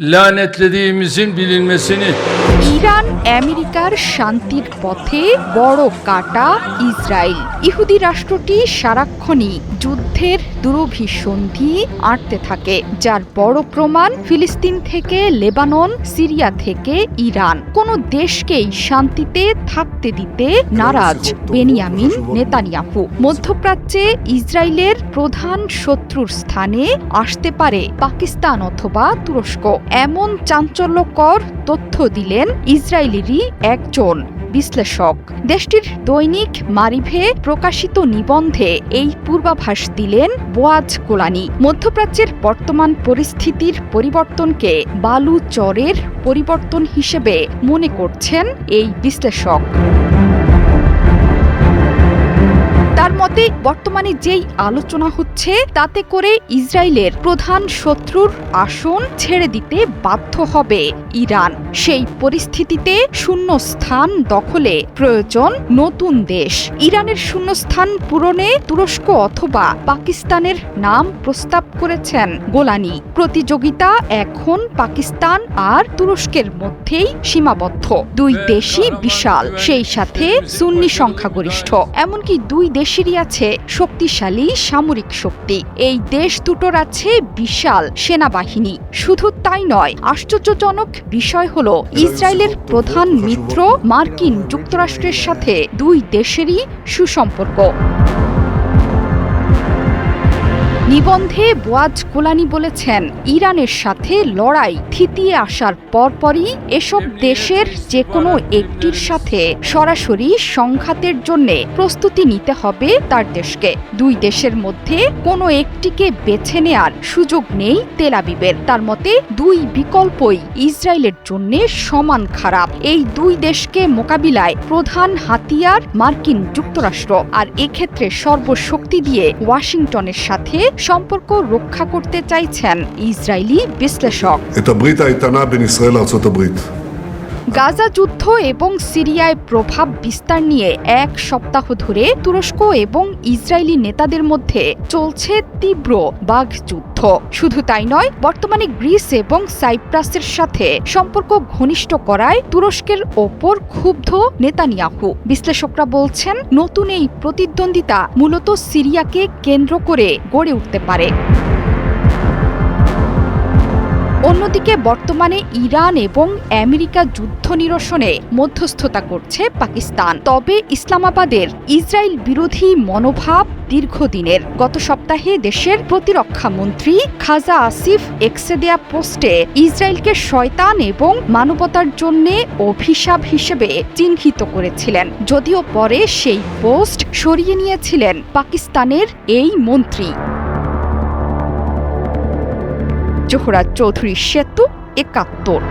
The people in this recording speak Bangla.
lanetlediğimizin bilinmesini ইরান আমেরিকার শান্তির পথে বড় কাটা ইসরায়েল। ইহুদি রাষ্ট্রটি সারাক্ষণই যুদ্ধের দুরভিসন্ধি আঁটতে থাকে, যার বড় প্রমাণ ফিলিস্তিন থেকে লেবানন, সিরিয়া থেকে ইরান। কোনো দেশকেই শান্তিতে থাকতে দিতে নারাজ বেনিয়ামিন নেতানিয়াহু। মধ্যপ্রাচ্যে ইসরায়েলের প্রধান শত্রুর স্থানে আসতে পারে পাকিস্তান অথবা তুরস্ক, এমন চাঞ্চল্যকর তথ্য দিলেন ইসরায়েলেরই একজন বিশ্লেষক। দেশটির দৈনিক মারিভে প্রকাশিত নিবন্ধে এই পূর্বাভাস দিলেন বোয়াজ গোলানি। মধ্যপ্রাচ্যের বর্তমান পরিস্থিতির পরিবর্তনকে বালু চরের পরিবর্তন হিসেবে মনে করছেন এই বিশ্লেষক। তার মতে বর্তমানে যেই আলোচনা হচ্ছে তাতে করে ইসরায়েলের প্রধান শত্রুর আসন ছেড়ে দিতে বাধ্য হবে ইরান। সেই পরিস্থিতিতে শূন্য স্থান দখলে প্রয়োজন নতুন দেশ। ইরানের শূন্যস্থান পূরণে তুরস্ক অথবা পাকিস্তানের নাম প্রস্তাব করেছেন গোলানি। প্রতিযোগিতা এখন পাকিস্তান আর তুরস্কের মধ্যেই সীমাবদ্ধ। দুই দেশই বিশাল, সেই সাথে সুন্নি সংখ্যাগরিষ্ঠ। এমনকি দুই দেশেরই আছে শক্তিশালী সামরিক শক্তি। এই দেশ দুটোর আছে বিশাল সেনাবাহিনী। শুধু তাই নয়, আশ্চর্যজনক বিষয় হলো ইসরায়েলের প্রধান মিত্র মার্কিন যুক্তরাষ্ট্রের সাথে দুই দেশেরই সুসম্পর্ক। নিবন্ধে বোয়াজ গোলানি বলেছেন, ইরানের সাথে লড়াই থিতিয়ে আসার পরপরই এসব দেশের যে কোনো একটির সাথে সরাসরি সংঘাতের জন্য প্রস্তুতি নিতে হবে তার দেশকে। দুই দেশের মধ্যে কোনো একটিকে বেছে নেয়ার সুযোগ নেই তেল আবিবের। তার মতে দুই বিকল্পই ইসরায়েলের জন্য সমান খারাপ। এই দুই দেশকে মোকাবিলায় প্রধান হাতিয়ার মার্কিন যুক্তরাষ্ট্র, আর এক্ষেত্রে সর্বশক্তি দিয়ে ওয়াশিংটনের সাথে সম্পর্ক রক্ষা করতে চাইছেন ইসরায়েলি বিশ্লেষক। গাজা যুদ্ধ এবং সিরিয়ায় প্রভাব বিস্তার নিয়ে এক সপ্তাহ ধরে তুরস্ক এবং ইসরায়েলি নেতাদের মধ্যে চলছে তীব্র বাকযুদ্ধ। শুধু তাই নয়, বর্তমানে গ্রিস এবং সাইপ্রাসের সাথে সম্পর্ক ঘনিষ্ঠ করায় তুরস্কের ওপর ক্ষুব্ধ নেতানিয়াহু। বিশ্লেষকরা বলছেন, নতুন এই প্রতিদ্বন্দ্বিতা মূলত সিরিয়াকে কেন্দ্র করে গড়ে উঠতে পারে। অন্যদিকে বর্তমানে ইরান এবং আমেরিকা যুদ্ধ নিরসনে মধ্যস্থতা করছে পাকিস্তান। তবে ইসলামাবাদের ইসরায়েল বিরোধী মনোভাব দীর্ঘদিনের। গত সপ্তাহে দেশের প্রতিরক্ষা মন্ত্রী খাজা আসিফ এক্সে দেয়া পোস্টে ইসরায়েলকে শয়তান এবং মানবতার জন্য অভিশাপ হিসেবে চিহ্নিত করেছিলেন, যদিও পরে সেই পোস্ট সরিয়ে নিয়েছিলেন পাকিস্তানের এই মন্ত্রী। জোহরা চৌধুরী সেতু, ৭১।